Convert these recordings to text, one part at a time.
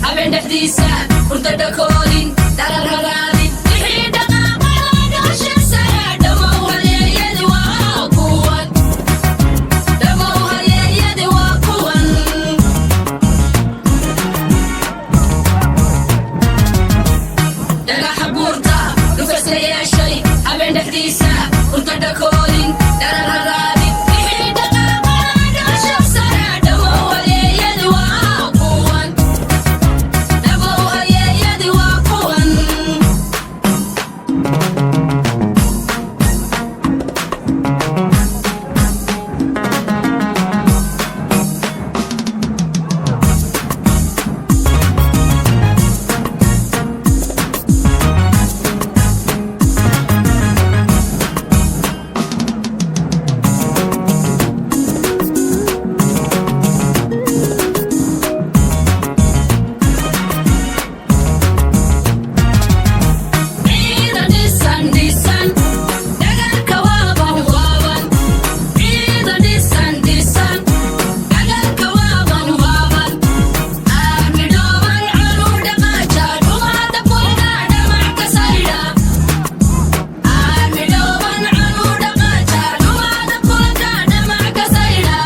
habeen dhexdiisa hurda dhakoolin darar haraadin wixii dhaqaaqaa nolosha sare dhamow halyeeyadi waa kuwan dhamow halyeeyadi waa kuwan dhagaxa buurta dhufas la yeeshay habeen dhexdiisa hurda dhakoolin darar haraadin wixii dhaqaaqaa nolosha sare dhamow halyeeyadi waa kuwan dhamow halyeeyadi waa kuwan ciidan dhisan dhisan dhagarka waaban waaban ciidan dhisan dhisan dhagarka waaban waaban aarmi dhooban caluu dhaqaaja dhumaada kulka dhamac ka saydha aarmi dhooban caluu dhaqaaja dhumaada kulka dhamac ka saydha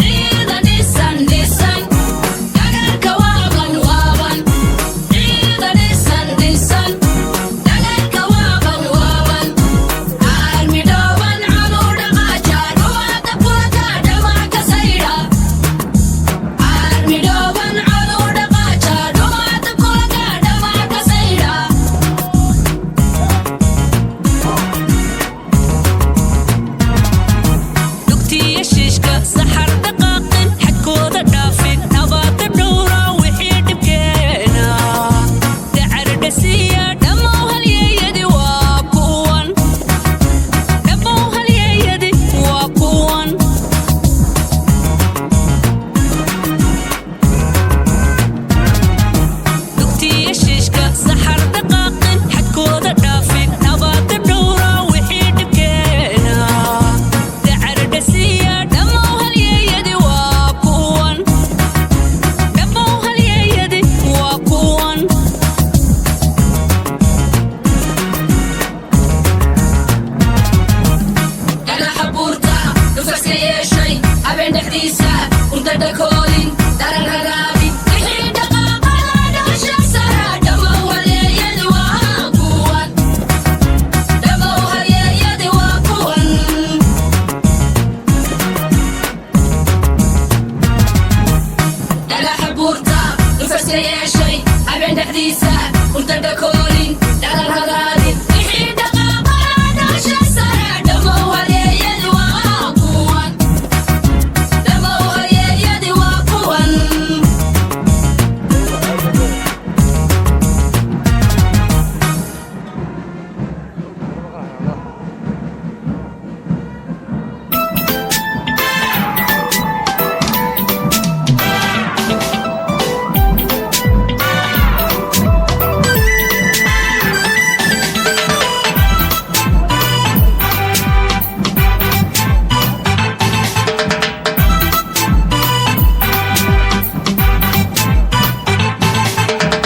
ciidan dhisan dhisan dhagarka waaban waaban ciidan dhisan dhisan dhagarka waaban waaban aarmi dhooban caluu dhaqaaja dhumaada kulka dhamac ka saydha aarmi dhooban caluu dhaqaaja dhumaada kulka dhamac ka saydha dugtiya shiishka saxar dhaqaaqin xadkooda dhaafin nabaada dhowra wixii dhibkeena dacar dhasiya dhamow halyeeyadi waa kuwan dhamow halyeeyadi waa kuwan dugtiya shiishka saxar dhaqaaqin xadkooda dhaafin nabaada dhowra wixii dhibkeena dacar dhasiya dhamow halyeeyadi waa kuwan dhamow halyeeyadi waa kuwan dhagaxa buurta dhufas la yeeshay habeen dhexdiisa hurda dhakoolin darar haraadin wixii dhaqaaqaa nolosha sare dhamow halyeeyadi waa kuwan dhamow halyeeyadi waa kuwan dhagaxa buurta dhufas la yeeshay habeen dhexdiisa hurda dhakoolin darar haraadin wixii dhaqaaqaa nolosha sare dhamow halyeeyadi waa kuwan dhamow halyeeyadi waa kuwan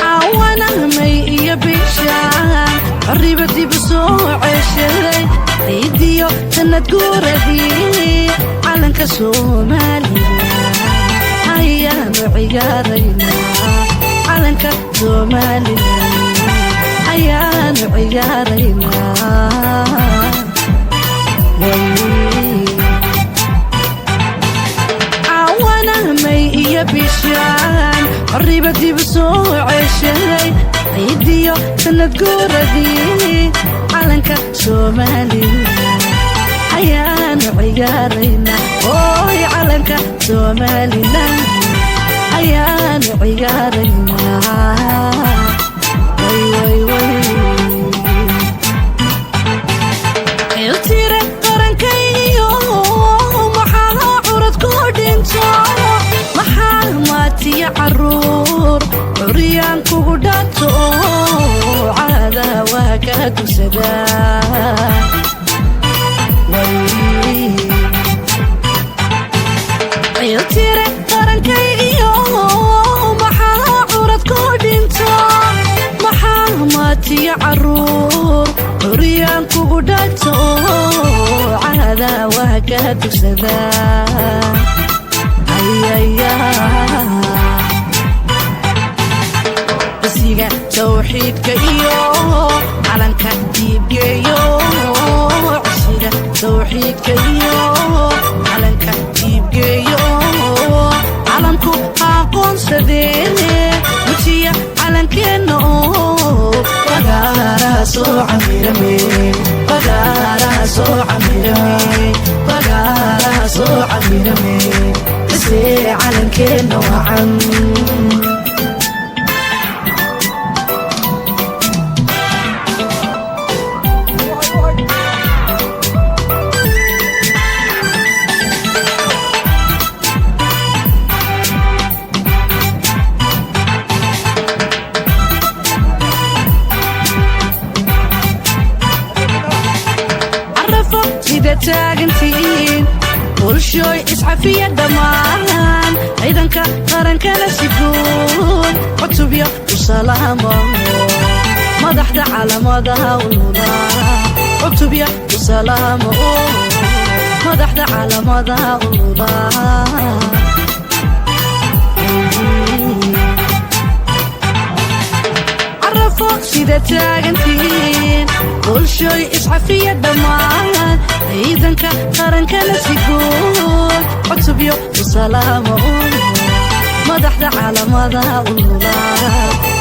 cawanahmay iyo bishaan qariba dib u soo ceshaday ciidiyo sanad guuradii calanka Soomaaliland ayaanu ciyaaraynaa calanka Soomaaliland ayaanu ciyaaraynaa cawanahmay iyo bishaan qariba dib u soo ceshaday ciidiyo sanad guuradii calanka Soomaaliland ayaanu ciyaaraynaa ooy calanka Soomaaliland ayaanu ciyaaraynaa iltire qarankaygiyo maxaa curad ku dhinto maxaa maatiya caruur curyaan kugu dhaanto caada waa ka dugsadaa يا عرور حريان كوغداتو عهدا وهكا سدا أيا بسيقا توحيدك إيو علنك ديبقيو عسيقا توحيدك إيو علنك ديبقيو علمكو أقون سديني وشيا علنكينو بغارا سو عميرمي بغارا سو عميرمي بغارا سو عميرمي بسي علنكينو عم تاجنتين كل شوي اسعى في الدمان ايضا كقرن كلا سكون عتبيا وسلامه مدحت على مدها والوضع عتبيا وسلامه مدحت على مدها والوضع عرفوك سيدة تاجنتين كل شوي اسعى في الدمان إذن كقرن كلا سيكون عتبيو وسلامه مدحت على مدها والوضع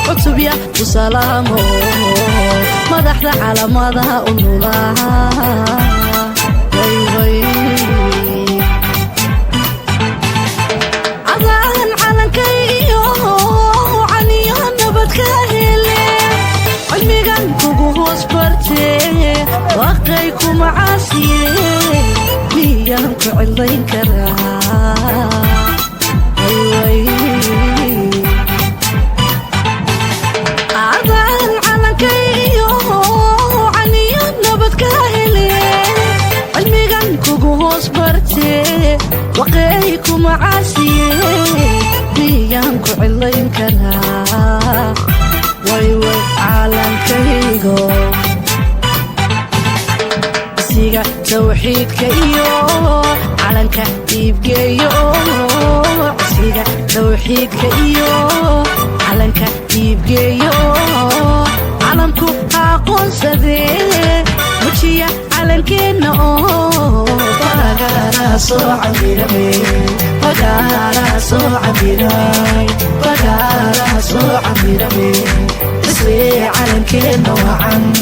عتبيو وسلامه مدحت على مدها والوضع وي عذان علن كيو عنيو نبتكاهلي علميغان كوغو هوسبرتي وقيكو معاسيه ميان كعلين كرا وي عذان علن كيو عنيان نبتكاهلي علميغان كوغو هوسبرتي وقيكو معاسيه ميان كعلين كرا وي علن كيغو سيغا توحيدك إيو علنك ديبقيو سيغا توحيدك إيو علنك ديبقيو علمكو أقون سدين وشيا علنكينو بغارا سو عميرمي بغارا سو عميرمي بغارا سو عميرمي بسي علنكينو عم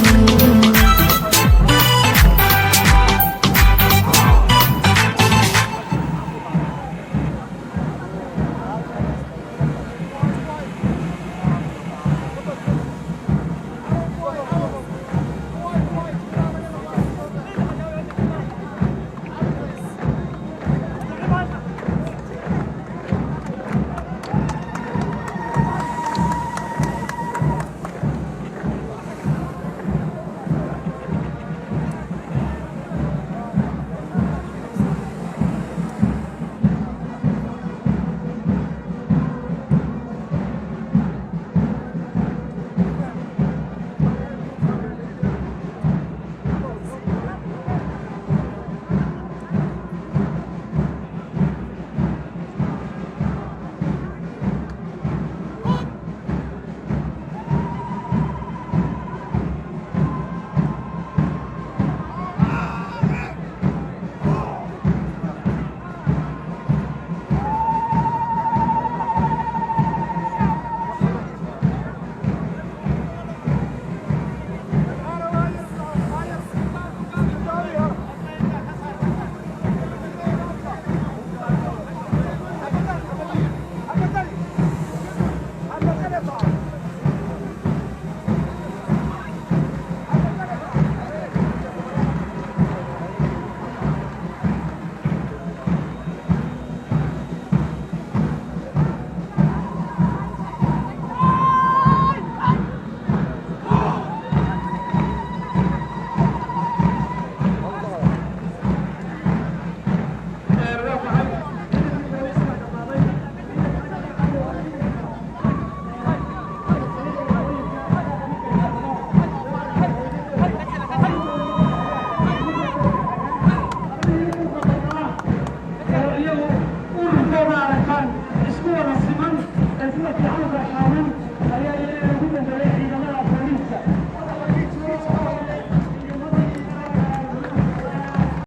حفلة عن